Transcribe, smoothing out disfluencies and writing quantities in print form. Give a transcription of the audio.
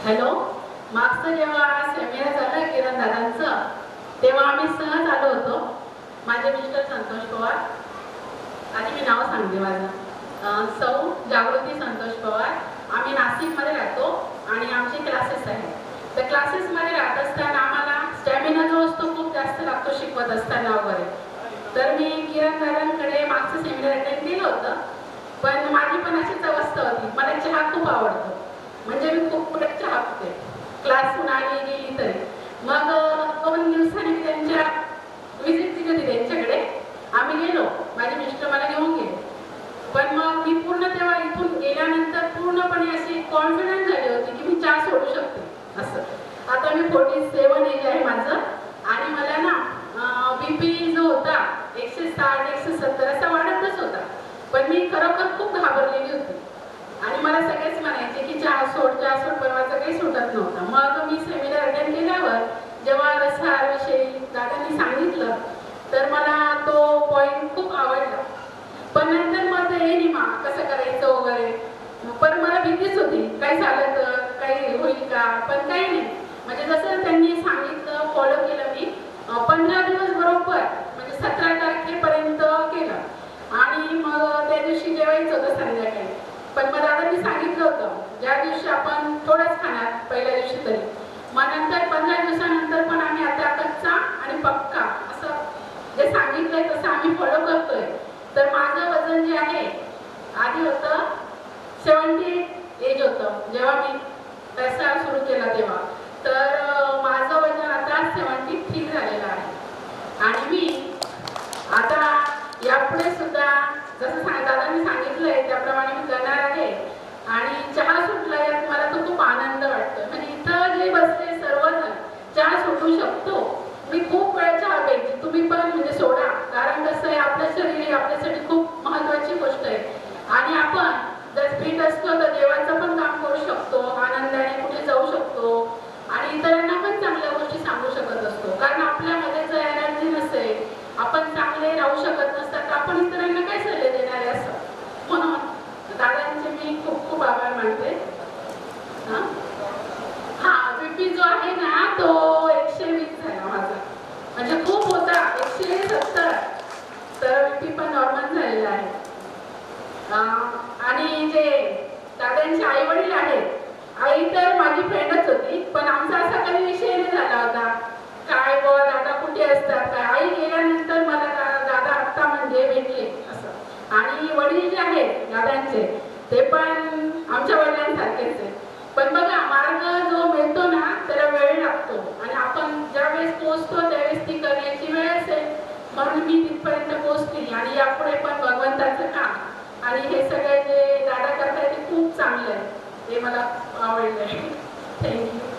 Hello, मागचं जेव्हा seminar झालं किरण दादांचं, तेव्हा आम्ही सहज आलो होतो. माझे मिस्टर संतोष पवार, आधी मी नाव सांगते माझं, सौ जागृती संतोष पवार. आम्ही नाशिकमध्ये राहतो आणि आमचे क्लासेस आहेत. त्या क्लासेसमध्ये राहत असताना आम्हाला स्टॅमिना जो असतो खूप जास्त लागतो शिकवत असताना वगैरे. तर मी किरण दादांकडे मागचं सेमिनार अटेंड केलं होतं. पण माझी पण अशीच अवस्था होती, मला चहा खूप आवडतो, म्हणजे मी खूप पुढे चहा पिते, क्लासहून आली गेली तरी. मग 2 दिवसांनी मी त्यांच्या विजिट दिली होती त्यांच्याकडे. आम्ही गेलो, माझे मिस्टर मला घेऊन गेले. पण मग मी पूर्ण तेव्हा इथून गेल्यानंतर पूर्णपणे अशी कॉन्फिडंट झाली होती की मी चहा सोडू शकते असं. आता मी 47 एज आहे माझं आणि मला ना BP जो होता 160 170 असा वाढतच होता. पण मी खरोखर खूप घाबरलेली होती आणि मला सगळेच म्हणायचे की चहा सोड, पण माझं काही सुटत नव्हतं. मग मी सेमिनार अटेंड केल्यावर जेव्हा रसाहारविषयी दादांनी सांगितलं तर मला तो पॉईंट खूप आवडला. पण नंतर मग हे निमा कसं करायचं वगैरे, पण मला भीतीच होती काही झालं तर काही होईल का. पण काही नाही, म्हणजे जसं त्यांनी सांगितलं फॉलो केलं मी. 15 दिवस बरोबर, म्हणजे 17 तारखेपर्यंत केलं. आणि मग त्या दिवशी जेवायचं होतं संध्याकाळी. पण मग दादांनी सांगितलं होतं ज्या दिवशी आपण थोडंच खाणार पहिल्या दिवशी तरी, मग नंतर 15 दिवसानंतर पण आम्ही आता कच्चा आणि पक्का असं जे सांगितलंय तसं आम्ही फॉलो करतोय. तर माझं वजन जे आहे आधी होतं 78 एज होतं जेव्हा मी रसाहार सुरू केला तेव्हा. तर माझं वजन आता 73 झालेलं आहे. आणि मी आता यापुढे सुद्धा जसं दादांनी सांगितलंय त्याप्रमाणे मी करणार आहे. आणि चहा सुटला यात मला तो खूप आनंद वाटतो. म्हणजे इथं जे बसले सर्वजण चहा सुटू शकतो. मी खूप वेळ चहा प्यायची, तुम्ही पण म्हणजे सोडा. कारण कसं आहे, आपलं शरीर ही आपल्यासाठी खूप महत्त्वाची गोष्ट आहे. आणि आपण जर फिट असतो तर देवाचं पण काम करू शकतो, आनंदाने कुठे जाऊ शकतो आणि इतरांना पण चांगल्या गोष्टी सांगू शकत असतो. कारण आपल्यामध्ये जर एनर्जी नसेल, आपण चांगले राहू शकत नसतात, तर आपण इतरांना काय सल्ले देणार आहे असं. म्हणून दादांचे मी खूप खूप आभार मानते. हा BP जो आहे ना तो 120 झाला माझा, म्हणजे खूप होता 170. तर BP पण नॉर्मल झालेला आहे. आणि जे दादांचे आई वडील आहेत, आई तर माझी फ्रेंडच होती, पण आमचा असा कधी विषय नाही झाला होता काय बुवा दादा कुठे असतात काय. आई गेल्यानंतर मला दादा आत्ता म्हणजे भेटले असं. आणि वडील जे आहेत दादांचे ते पण आमच्या वडिलांसारखेच आहे. पण बघा, मार्ग जो मिळतो ना त्याला वेळ लागतो आणि आपण ज्यावेळेस पोहोचतो त्यावेळेस ती करण्याची वेळ असेल. म्हणून मी तिथपर्यंत पोहोचली आणि यापुढे पण भगवंताचं काम आणि हे सगळे जे दादा करताय ते खूप चांगलं आहे, ते मला आवडलं आहे. थँक्यू.